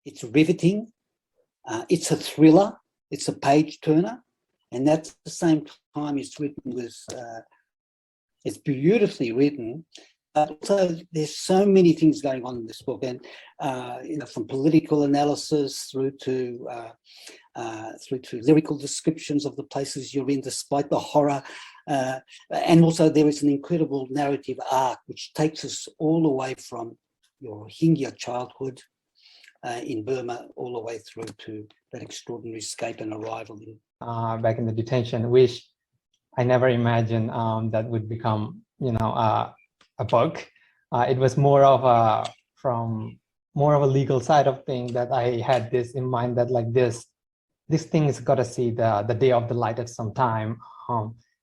It's riveting. It's a thriller. It's a page turner, and at the same time, it's written with. It's beautifully written. Also, there's so many things going on in this book, and from political analysis through to lyrical descriptions of the places you're in, despite the horror, and also there is an incredible narrative arc which takes us all the way from your Rohingya childhood in Burma, all the way through to that extraordinary escape and arrival in back in the detention, which I never imagined that would become, a book. It was more of a legal side of thing that I had this in mind, that like this thing is got to see the day of the light at some time,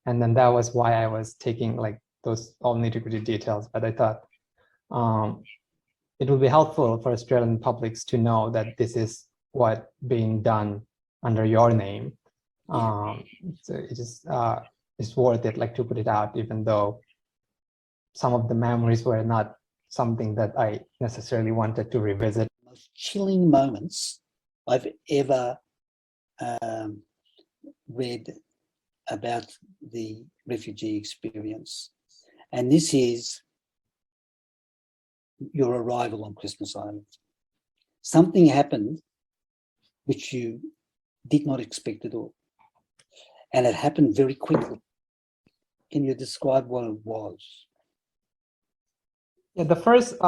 and then that was why I was taking like those all nitty-gritty details. But I thought it would be helpful for Australian publics to know that this is what being done under your name. So it just it's worth it, like, to put it out, even though some of the memories were not something that I necessarily wanted to revisit. The most chilling moments I've ever read about the refugee experience. And this is your arrival on Christmas Island. Something happened which you did not expect at all. And it happened very quickly. Can you describe what it was? Yeah, the first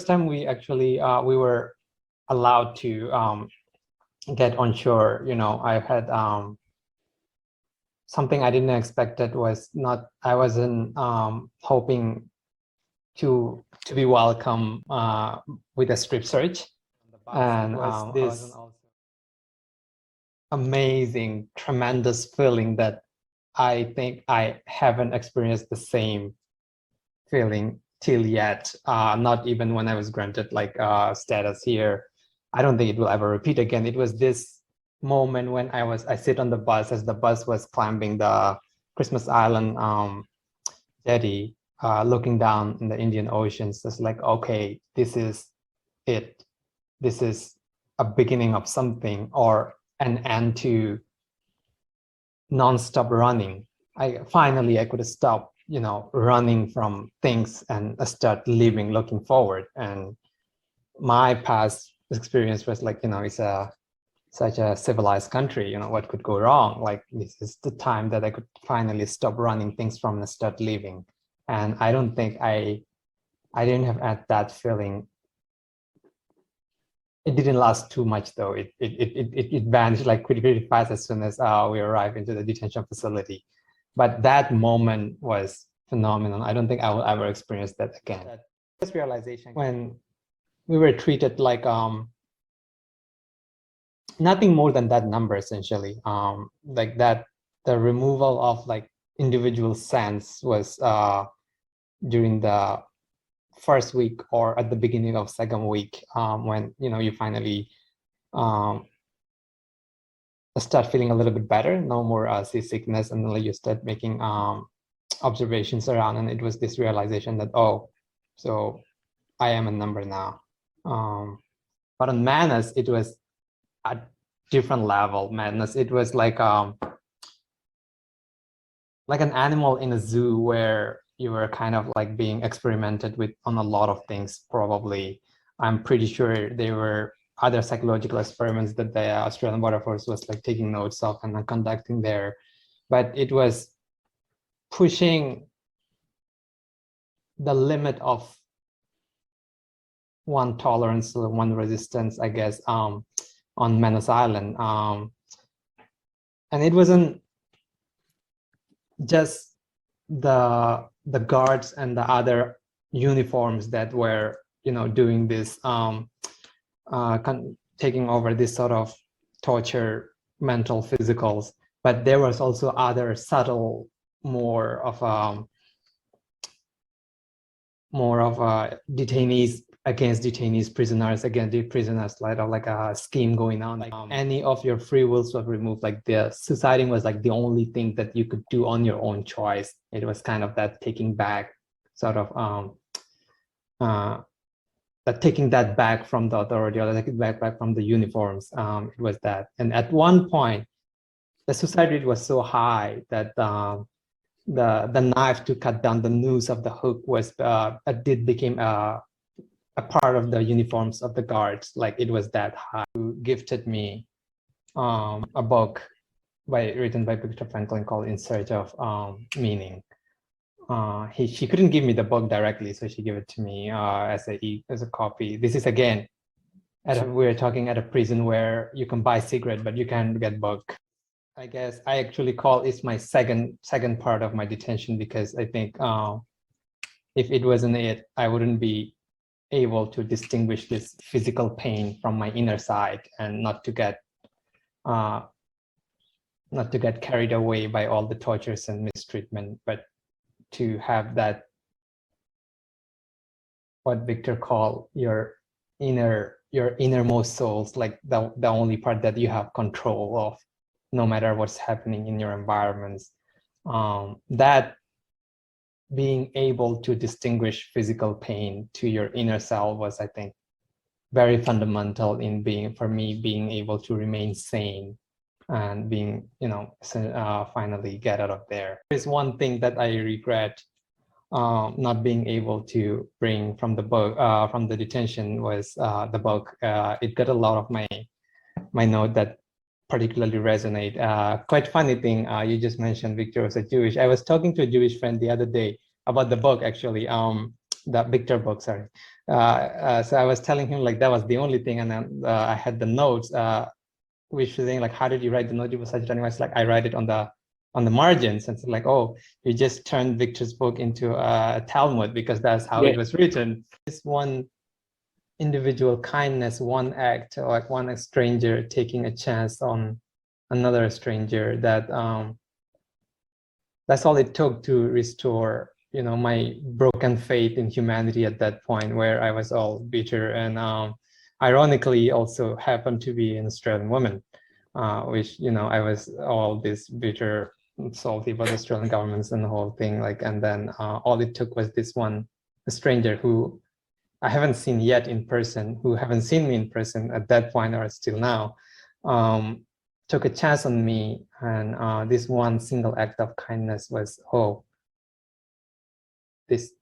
time we actually we were allowed to get on shore, I had something I didn't expect. That was not, I wasn't hoping to be welcome with a strip search, and was this amazing, tremendous feeling that I think I haven't experienced the same feeling till yet. Not even when I was granted like status here. I don't think it will ever repeat again. It was this moment when I sit on the bus as the bus was climbing the Christmas Island jetty, looking down in the Indian Ocean. So it's like, okay, this is it. This is a beginning of something, or an end to non-stop running. I could stop, running from things and start living, looking forward. And my past experience was like, it's such a civilized country, what could go wrong? Like, this is the time that I could finally stop running things from and start living. And I don't think I didn't have had that feeling. It didn't last too much though. It vanished like pretty fast as soon as we arrived into the detention facility. But that moment was phenomenal. I don't think I will ever experience that again. This realization when we were treated like nothing more than that number, essentially. Like that, the removal of like individual sense was during the first week or at the beginning of second week, when you finally start feeling a little bit better, no more seasickness, and then you start making observations around, and it was this realization that, oh, so I am a number now. But on MANUS, it was a different level. MANUS, it was like an animal in a zoo where you were kind of like being experimented with on a lot of things. Probably, I'm pretty sure there were other psychological experiments that the Australian Border Force was like taking notes of and conducting there, but it was pushing the limit of one tolerance, one resistance, I guess, on MANUS Island. And it wasn't just the guards and the other uniforms that were, doing this, taking over this sort of torture, mental, physicals, but there was also other subtle, more of detainees against detainees, prisoners against the prisoners, like a scheme going on. Like any of your free wills was removed. Like the suiciding was like the only thing that you could do on your own choice. It was kind of that taking back sort of that taking that back from the authority, or taking back from the uniforms. It was that. And at one point, the suicide rate was so high that the knife to cut down the noose of the hook was became a part of the uniforms of the guards. Like, it was that high. Who gifted me a book written by Viktor Frankl called "In Search of Meaning." She couldn't give me the book directly, so she gave it to me as a copy. This is again, we're talking at a prison where you can buy cigarette, but you can't get book. I guess I actually call it's my second part of my detention, because I think if it wasn't it, I wouldn't be able to distinguish this physical pain from my inner side, and not to get carried away by all the tortures and mistreatment, but to have that, what Victor called your innermost souls, like the only part that you have control of, no matter what's happening in your environments. That being able to distinguish physical pain to your inner self was, I think, very fundamental in being able to remain sane and being, finally get out of there. There's one thing that I regret not being able to bring from the book, from the detention, was the book. It got a lot of my note that particularly resonate. Quite funny thing, you just mentioned Victor was a Jewish. I was talking to a Jewish friend the other day about the book, actually, the Victor book, sorry. So I was telling him, like, that was the only thing, and then I had the notes, which was saying, like, how did you write the note? It was such. Anyways, like, I write it on the margins, and it's like, oh, you just turned Victor's book into a Talmud, because that's how it was written. This one individual kindness, one act, like one stranger taking a chance on another stranger, that's all it took to restore, my broken faith in humanity at that point, where I was all bitter, and ironically also happened to be an Australian woman, which, I was all this bitter, salty about the Australian governments and the whole thing, like, and then all it took was this one stranger who I haven't seen yet in person, who haven't seen me in person at that point or still now, took a chance on me. And this one single act of kindness was, oh, this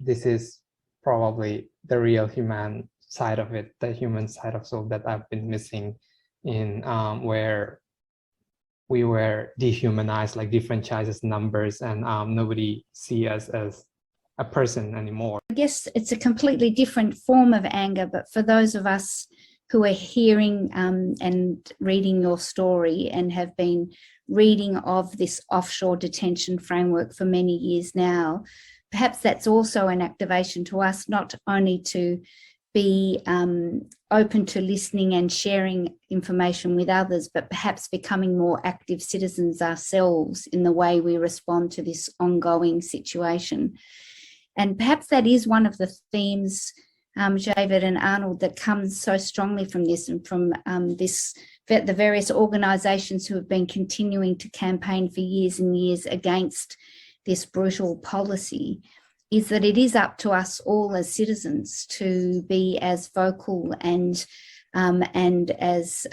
is probably the real human side of it, the human side of soul that I've been missing in where we were dehumanized, like defranchised as numbers, and nobody see us as a person anymore. I guess it's a completely different form of anger, but for those of us who are hearing and reading your story and have been reading of this offshore detention framework for many years now, perhaps that's also an activation to us, not only to be open to listening and sharing information with others, but perhaps becoming more active citizens ourselves in the way we respond to this ongoing situation. And perhaps that is one of the themes, Javid and Arnold, that comes so strongly from this, and from the various organisations who have been continuing to campaign for years and years against this brutal policy, is that it is up to us all as citizens to be as vocal and as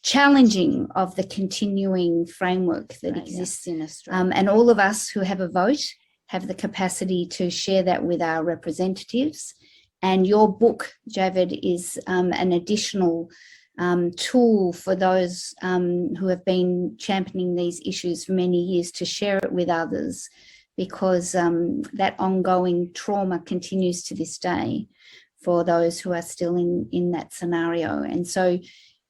challenging of the continuing framework that exists in Australia. And all of us who have a vote have the capacity to share that with our representatives. And your book, Javid, is an additional tool for those who have been championing these issues for many years to share it with others, because that ongoing trauma continues to this day for those who are still in that scenario. And so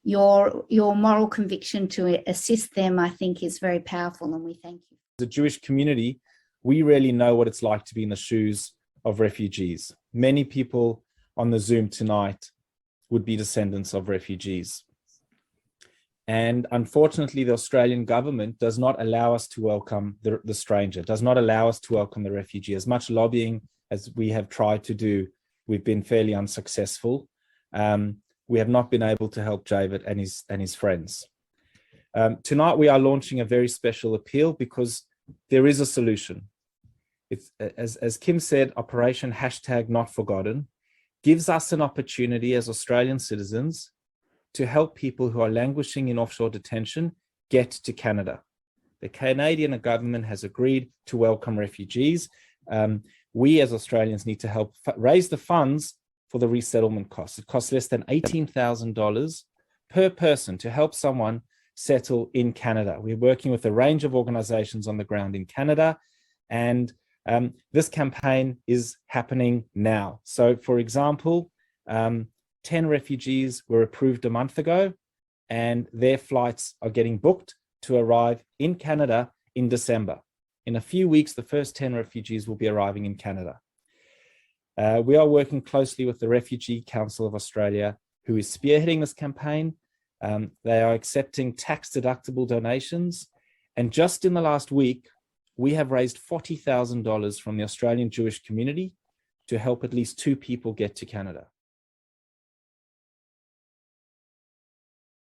your moral conviction to assist them, I think, is very powerful, and we thank you. The Jewish community, we really know what it's like to be in the shoes of refugees. Many people on the Zoom tonight would be descendants of refugees. And unfortunately, the Australian government does not allow us to welcome the stranger, does not allow us to welcome the refugee. As much lobbying as we have tried to do, we've been fairly unsuccessful. We have not been able to help Javid and his friends. Tonight, we are launching a very special appeal because there is a solution. It's, as Kim said, Operation #NotForgotten. gives us an opportunity as Australian citizens to help people who are languishing in offshore detention get to Canada. The Canadian government has agreed to welcome refugees. We as Australians need to help raise the funds for the resettlement costs. It costs less than $18,000 per person to help someone settle in Canada. We're working with a range of organizations on the ground in Canada, and this campaign is happening now. So for example, 10 refugees were approved a month ago, and their flights are getting booked to arrive in Canada in December. In a few weeks, the first 10 refugees will be arriving in Canada. We are working closely with the Refugee Council of Australia, who is spearheading this campaign. They are accepting tax-deductible donations. And just in the last week, we have raised $40,000 from the Australian Jewish community to help at least 2 people get to Canada.